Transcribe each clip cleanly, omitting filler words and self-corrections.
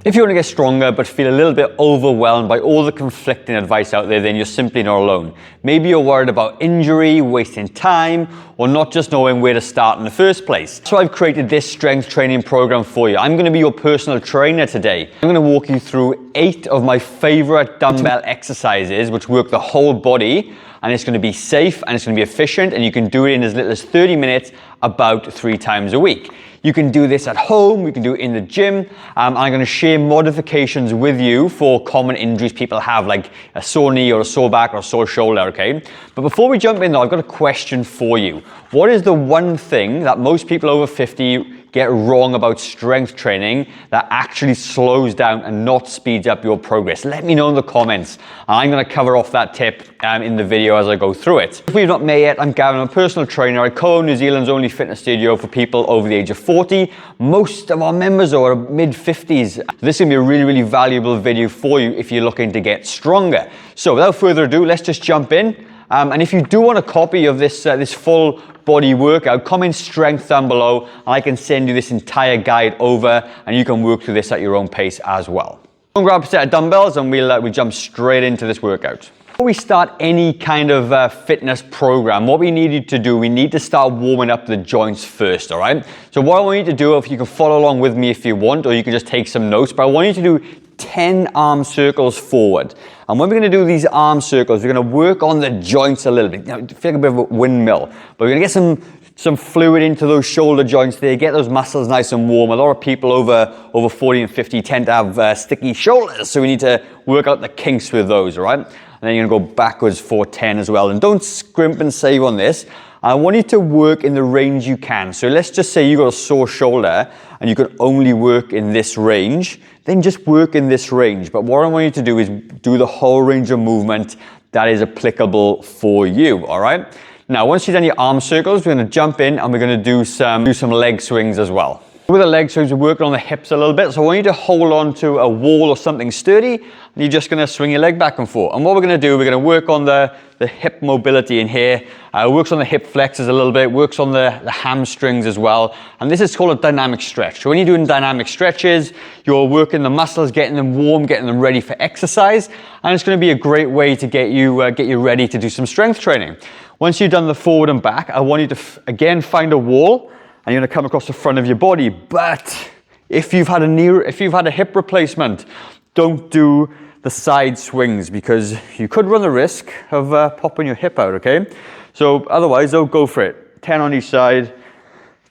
If you want to get stronger but feel a little bit overwhelmed by all the conflicting advice out there, then you're simply not alone. Maybe you're worried about injury, wasting time, or not just knowing where to start in the first place. So I've created this strength training program for you. I'm going to be your personal trainer today. I'm going to walk you through 8 of my favorite dumbbell exercises which work the whole body, and it's going to be safe and it's going to be efficient, and you can do it in as little as 30 minutes about 3 times a week. You can do this at home, you can do it in the gym. I'm going to share modifications with you for common injuries people have, like a sore knee or a sore back or a sore shoulder, okay? But before we jump in though, I've got a question for you. What is the one thing that most people over 50 get wrong about strength training that actually slows down and not speeds up your progress? Let me know in the comments. I'm going to cover off that tip in the video as I go through it. If we've not met yet, I'm Gavin, I'm a personal trainer. I co-own New Zealand's only fitness studio for people over the age of 40. Most of our members are mid-50s. This is going to be a really, really valuable video for you if you're looking to get stronger. So without further ado, let's just jump in. And if you do want a copy of this full body workout, comment strength down below and I can send you this entire guide over and you can work through this at your own pace as well. Go and grab a set of dumbbells and we'll jump straight into this workout. Before we start any kind of fitness program, what we need to do, we need to start warming up the joints first, all right? So what I want you to do, if you can follow along with me if you want, or you can just take some notes, but I want you to do 10 arm circles forward. And when we're going to do these arm circles, we're going to work on the joints a little bit. You know, feel like a bit of a windmill, but we're going to get some fluid into those shoulder joints there, get those muscles nice and warm. A lot of people over 40 and 50 tend to have sticky shoulders, so we need to work out the kinks with those, all right? And then you're going to go backwards for 10 as well. And don't scrimp and save on this. I want you to work in the range you can. So let's just say you got a sore shoulder and you can only work in this range, then just work in this range. But what I want you to do is do the whole range of movement that is applicable for you, all right? Now, once you've done your arm circles, we're going to jump in and we're going to do some leg swings as well. With the leg swings, we're working on the hips a little bit. So I want you to hold on to a wall or something sturdy, and you're just going to swing your leg back and forth. And what we're going to do, we're going to work on the hip mobility in here. Works on the hip flexors a little bit, works on the hamstrings as well. And this is called a dynamic stretch. So when you're doing dynamic stretches, you're working the muscles, getting them warm, getting them ready for exercise. And it's going to be a great way to get you ready to do some strength training. Once you've done the forward and back, I want you to, again, find a wall. And you're going to come across the front of your body. But if you've had a hip replacement, don't do the side swings because you could run the risk of popping your hip out, okay? So otherwise, don't go for it. 10 on each side,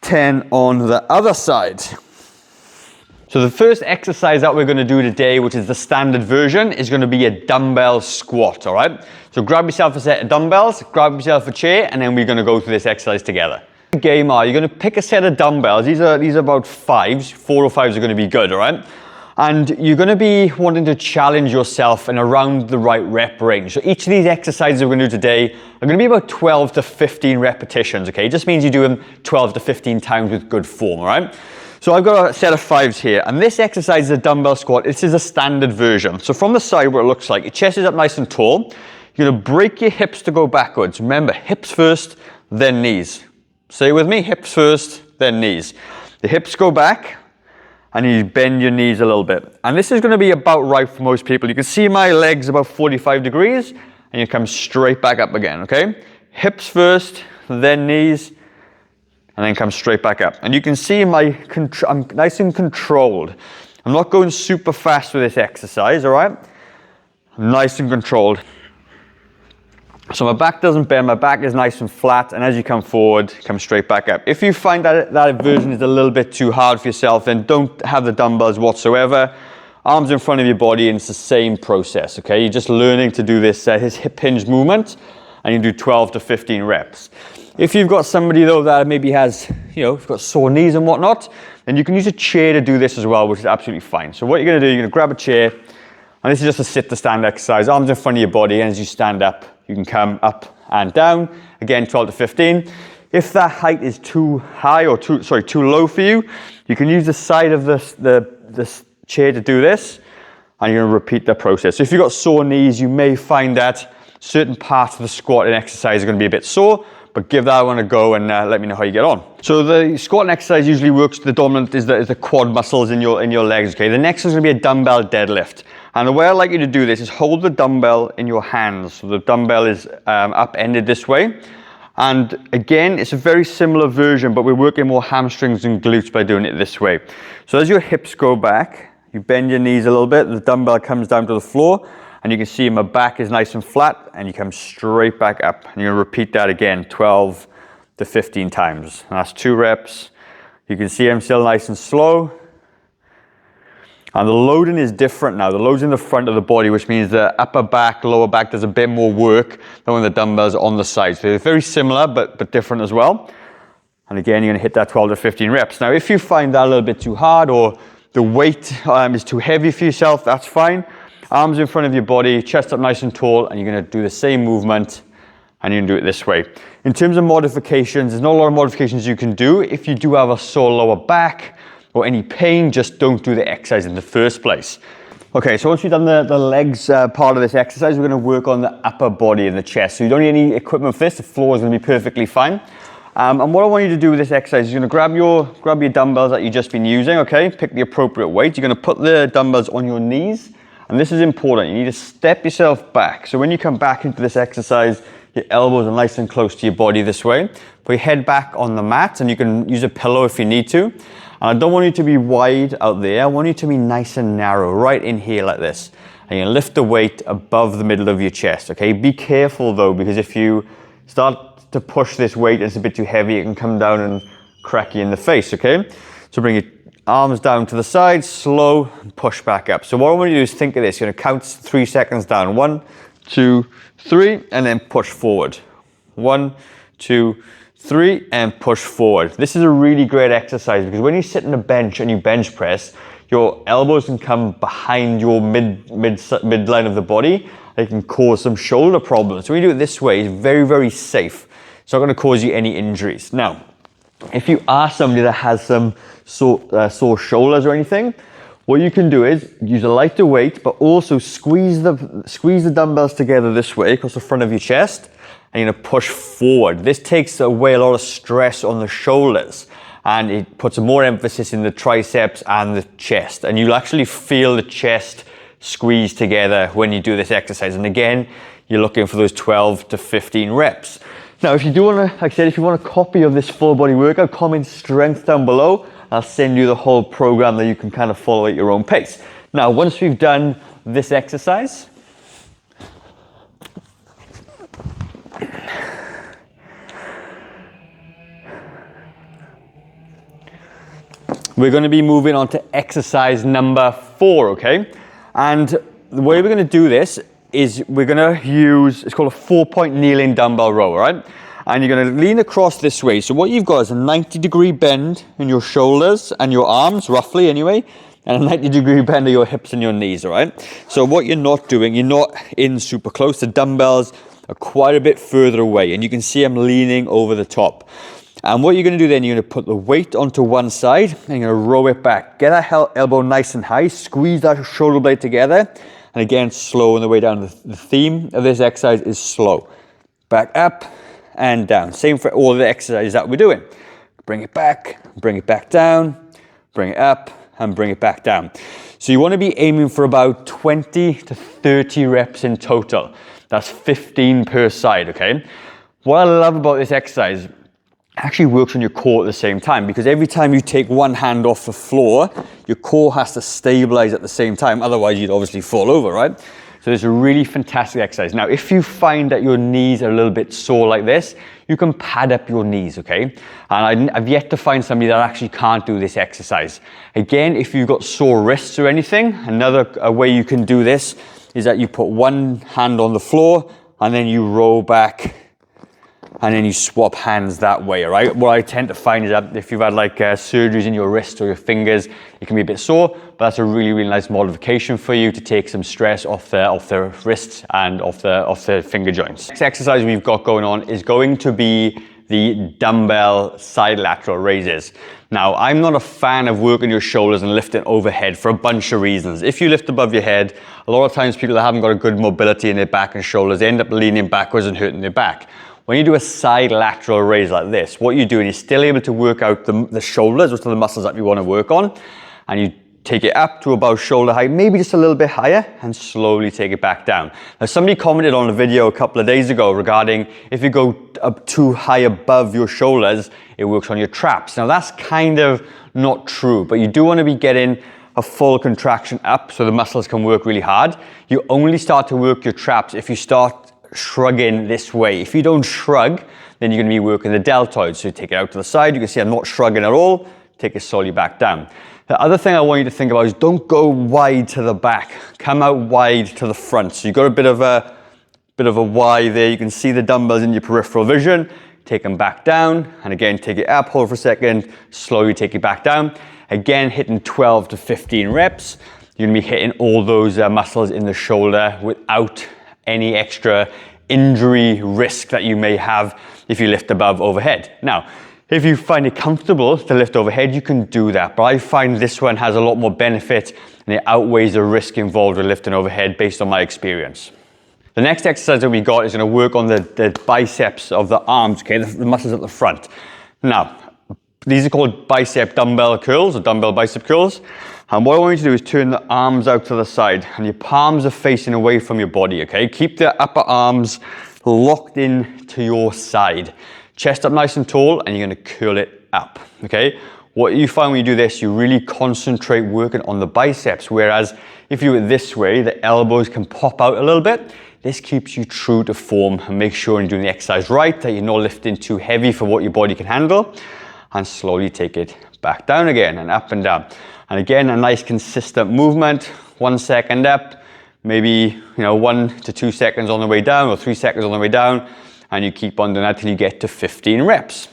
10 on the other side. So the first exercise that we're going to do today, which is the standard version, is going to be a dumbbell squat, all right? So grab yourself a set of dumbbells, grab yourself a chair, and then we're going to go through this exercise together. Game are, you're going to pick a set of dumbbells. These are about 5s, 4 or 5s are going to be good, all right? And you're going to be wanting to challenge yourself in around the right rep range. So each of these exercises we're going to do today are going to be about 12 to 15 repetitions, okay? It just means you do them 12 to 15 times with good form, all right? So I've got a set of 5s here, and this exercise is a dumbbell squat. This is a standard version. So from the side, what it looks like, your chest is up nice and tall. You're going to break your hips to go backwards. Remember, hips first, then knees. Say with me, hips first, then knees. The hips go back and you bend your knees a little bit. And this is going to be about right for most people. You can see my legs about 45 degrees and you come straight back up again, okay? Hips first, then knees, and then come straight back up. And you can see I'm nice and controlled. I'm not going super fast with this exercise, all right? I'm nice and controlled. So my back doesn't bend, my back is nice and flat, and as you come forward, come straight back up. If you find that version is a little bit too hard for yourself, then don't have the dumbbells whatsoever. Arms in front of your body, and it's the same process, okay? You're just learning to do this hip hinge movement, and you do 12 to 15 reps. If you've got somebody though that maybe has, you've got sore knees and whatnot, then you can use a chair to do this as well, which is absolutely fine. So what you're gonna do, you're gonna grab a chair, and this is just a sit to stand exercise. Arms in front of your body, and as you stand up, you can come up and down. Again, 12 to 15. If that height is too high or too low for you, you can use the side of this chair to do this, and you're gonna repeat the process. So if you've got sore knees, you may find that certain parts of the squat and exercise are gonna be a bit sore, but give that one a go and let me know how you get on. So the squatting exercise usually works, the dominant is the quad muscles in your legs, okay? The next is gonna be a dumbbell deadlift. And the way I like you to do this is hold the dumbbell in your hands. So the dumbbell is upended this way. And again, it's a very similar version, but we're working more hamstrings and glutes by doing it this way. So as your hips go back, you bend your knees a little bit, the dumbbell comes down to the floor, and you can see my back is nice and flat, and you come straight back up. And you're gonna repeat that again, 12 to 15 times. And that's 2 reps. You can see I'm still nice and slow. And the loading is different now. The load's in the front of the body, which means the upper back, lower back does a bit more work than when the dumbbells are on the side. So they're very similar, but different as well. And again, you're gonna hit that 12 to 15 reps. Now, if you find that a little bit too hard or the weight is too heavy for yourself, that's fine. Arms in front of your body, chest up nice and tall, and you're gonna do the same movement, and you can do it this way. In terms of modifications, there's not a lot of modifications you can do. If you do have a sore lower back, or any pain, just don't do the exercise in the first place. Okay, so once we've done the legs part of this exercise, we're gonna work on the upper body and the chest. So you don't need any equipment for this, the floor is gonna be perfectly fine. And what I want you to do with this exercise is you're gonna grab your dumbbells that you've just been using, okay? Pick the appropriate weight. You're gonna put the dumbbells on your knees, and this is important. You need to step yourself back. So when you come back into this exercise, your elbows are nice and close to your body this way. Put your head back on the mat, and you can use a pillow if you need to. And I don't want you to be wide out there. I want you to be nice and narrow, right in here like this. And you lift the weight above the middle of your chest, okay? Be careful though, because if you start to push this weight and it's a bit too heavy, it can come down and crack you in the face, okay? So bring your arms down to the side, slow, and push back up. So what I want you to do is think of this. You're gonna count 3 seconds down. 1, 2, 3, and then push forward. 1, 2, 3, and push forward. This is a really great exercise because when you sit on a bench and you bench press, your elbows can come behind your midline of the body. They can cause some shoulder problems. So when you do it this way, it's very, very safe. It's not going to cause you any injuries. Now, if you are somebody that has some sore shoulders or anything, what you can do is use a lighter weight, but also squeeze the dumbbells together this way across the front of your chest. And you're gonna push forward. This takes away a lot of stress on the shoulders and it puts more emphasis in the triceps and the chest. And you'll actually feel the chest squeeze together when you do this exercise. And again, you're looking for those 12 to 15 reps. Now, if you do wanna, like I said, if you want a copy of this full body workout, comment strength down below. I'll send you the whole program that you can kind of follow at your own pace. Now, once we've done this exercise, we're going to be moving on to exercise number 4, okay? And the way we're going to do this is we're going to use, it's called a 4-point kneeling dumbbell row, all right? And you're going to lean across this way. So what you've got is a 90-degree bend in your shoulders and your arms, roughly anyway, and a 90-degree bend of your hips and your knees, all right? So what you're not doing, you're not in super close. The dumbbells are quite a bit further away, and you can see I'm leaning over the top. And what you're going to do then, you're going to put the weight onto one side and you're going to row it back. Get that elbow nice and high, squeeze that shoulder blade together. And again, slow on the way down. The theme of this exercise is slow. Back up and down. Same for all the exercises that we're doing. Bring it back down, bring it up, and bring it back down. So you want to be aiming for about 20 to 30 reps in total. That's 15 per side, okay? What I love about this exercise, actually works on your core at the same time, because every time you take one hand off the floor, your core has to stabilize at the same time. Otherwise, you'd obviously fall over, right? So it's a really fantastic exercise. Now, if you find that your knees are a little bit sore like this, you can pad up your knees, okay? And I've yet to find somebody that actually can't do this exercise. Again, if you've got sore wrists or anything, another way you can do this is that you put one hand on the floor and then you roll back and then you swap hands that way, all right? What I tend to find is that if you've had like surgeries in your wrist or your fingers, it can be a bit sore, but that's a really, really nice modification for you to take some stress off the wrists and off the finger joints. Next exercise we've got going on is going to be the dumbbell side lateral raises. Now, I'm not a fan of working your shoulders and lifting overhead for a bunch of reasons. If you lift above your head, a lot of times people that haven't got a good mobility in their back and shoulders end up leaning backwards and hurting their back. When you do a side lateral raise like this, what you're doing is still able to work out the shoulders, which are the muscles that you want to work on, and you take it up to about shoulder height, maybe just a little bit higher, and slowly take it back down. Now, somebody commented on a video a couple of days ago regarding if you go up too high above your shoulders, it works on your traps. Now, that's kind of not true, but you do want to be getting a full contraction up so the muscles can work really hard. You only start to work your traps if you start shrugging this way. If you don't shrug, then you're going to be working the deltoid. So you take it out to the side. You can see I'm not shrugging at all. Take it slowly back down. The other thing I want you to think about is don't go wide to the back. Come out wide to the front. So you've got a bit of a Y there. You can see the dumbbells in your peripheral vision. Take them back down, and again, take it up, hold for a second, slowly take it back down. Again, hitting 12 to 15 reps. You're gonna be hitting all those muscles in the shoulder without any extra injury risk that you may have if you lift above overhead. Now, if you find it comfortable to lift overhead, you can do that, but I find this one has a lot more benefit and it outweighs the risk involved with lifting overhead based on my experience. The next exercise that we got is going to work on the biceps of the arms, okay, the muscles at the front. Now, these are called bicep dumbbell curls or dumbbell bicep curls. And what I want you to do is turn the arms out to the side and your palms are facing away from your body, okay? Keep the upper arms locked in to your side. Chest up nice and tall, and you're going to curl it up, okay? What you find when you do this, you really concentrate working on the biceps, whereas if you do it this way, the elbows can pop out a little bit. This keeps you true to form and make sure you're doing the exercise right, that you're not lifting too heavy for what your body can handle, and slowly take it back down again and up and down. And again, a nice consistent movement, 1 second up, maybe 1 to 2 seconds on the way down or 3 seconds on the way down, and you keep on doing that till you get to 15 reps.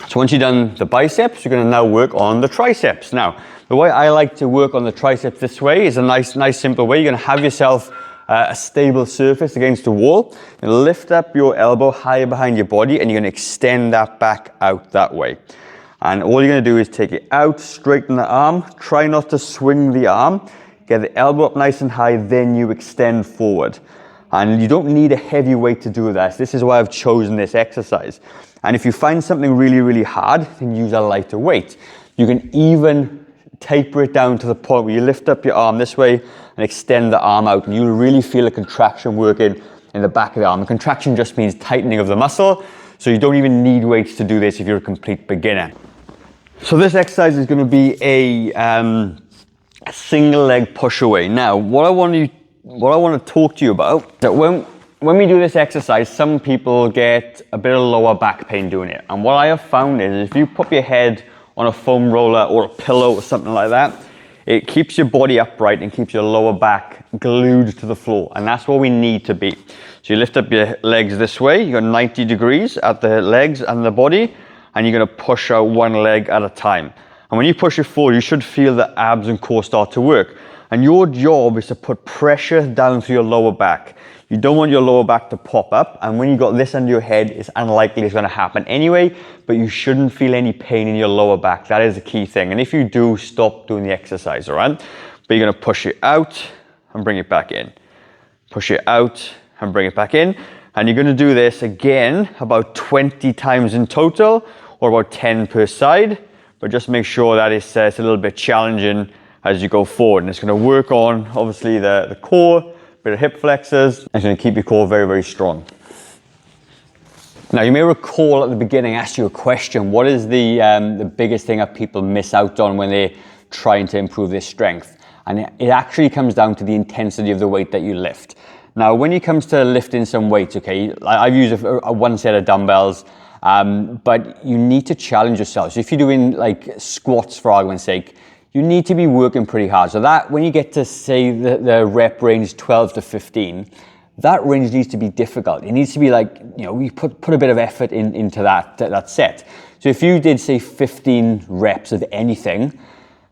So once you've done the biceps, you're going to now work on the triceps. Now, the way I like to work on the triceps this way is a nice simple way. You're going to have yourself a stable surface against the wall. You're going to lift up your elbow higher behind your body and you're going to extend that back out that way. And all you're going to do is take it out, straighten the arm, try not to swing the arm, get the elbow up nice and high, then you extend forward. And you don't need a heavy weight to do that. This is why I've chosen this exercise. And if you find something really, really hard, then use a lighter weight. You can even taper it down to the point where you lift up your arm this way and extend the arm out, and you'll really feel a contraction working in the back of the arm. The contraction just means tightening of the muscle, so you don't even need weights to do this if you're a complete beginner. So this exercise is going to be a single leg push away. Now, what I want to talk to you about, that when we do this exercise, some people get a bit of lower back pain doing it. And what I have found is if you put your head on a foam roller or a pillow or something like that, it keeps your body upright and keeps your lower back glued to the floor. And that's where we need to be. So you lift up your legs this way, you got 90 degrees at the legs and the body, and you're going to push out one leg at a time. And when you push it forward, you should feel the abs and core start to work. And your job is to put pressure down through your lower back. You don't want your lower back to pop up, and when you got this under your head, it's unlikely it's going to happen anyway, but you shouldn't feel any pain in your lower back. That is the key thing. And if you do, stop doing the exercise, all right? But you're going to push it out and bring it back in. Push it out and bring it back in. And you're going to do this again about 20 times in total, or about 10 per side, but just make sure that it's a little bit challenging as you go forward. And it's going to work on, obviously, the core, bit of hip flexors, and it's going to keep your core very, very strong. Now, you may recall at the beginning I asked you a question. What is the biggest thing that people miss out on when they're trying to improve their strength? And it actually comes down to the intensity of the weight that you lift. Now, when it comes to lifting some weights, okay, I've used a one set of dumbbells, but you need to challenge yourself. So if you're doing like squats, for argument's sake, you need to be working pretty hard. So that when you get to say the rep range 12 to 15, that range needs to be difficult. It needs to be like, we put a bit of effort into that set. So if you did say 15 reps of anything,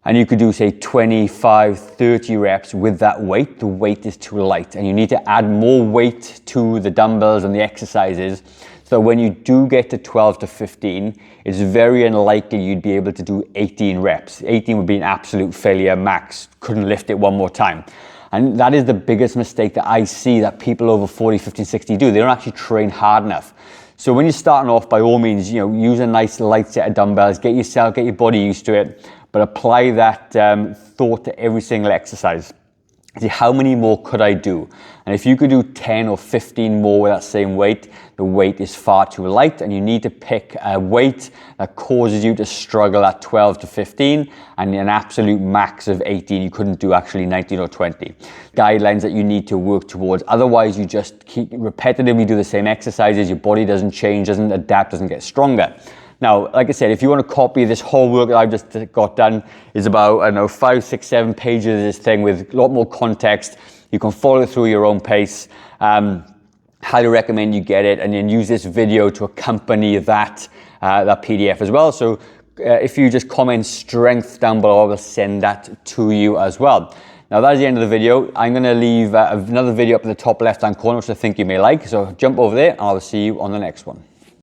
and you could do say 25, 30 reps with that weight, the weight is too light. And you need to add more weight to the dumbbells and the exercises. So when you do get to 12 to 15, it's very unlikely you'd be able to do 18 reps. 18 would be an absolute failure max. Couldn't lift it one more time. And that is the biggest mistake that I see that people over 40, 50, 60 do. They don't actually train hard enough. So when you're starting off, by all means, use a nice light set of dumbbells, get your body used to it, but apply that thought to every single exercise. See, how many more could I do? And if you could do 10 or 15 more with that same weight, the weight is far too light, and you need to pick a weight that causes you to struggle at 12 to 15 and an absolute max of 18. You couldn't do actually 19 or 20. Guidelines that you need to work towards. Otherwise, you just keep repetitively do the same exercises. Your body doesn't change, doesn't adapt, doesn't get stronger. Now, like I said, if you want to copy this whole work that I've just got done, is about, I don't know, 5, 6, 7 pages of this thing with a lot more context. You can follow it through your own pace. Highly recommend you get it, and then use this video to accompany that PDF as well. So if you just comment strength down below, I will send that to you as well. Now that is the end of the video. I'm going to leave another video up in the top left hand corner, which I think you may like. So jump over there, and I'll see you on the next one.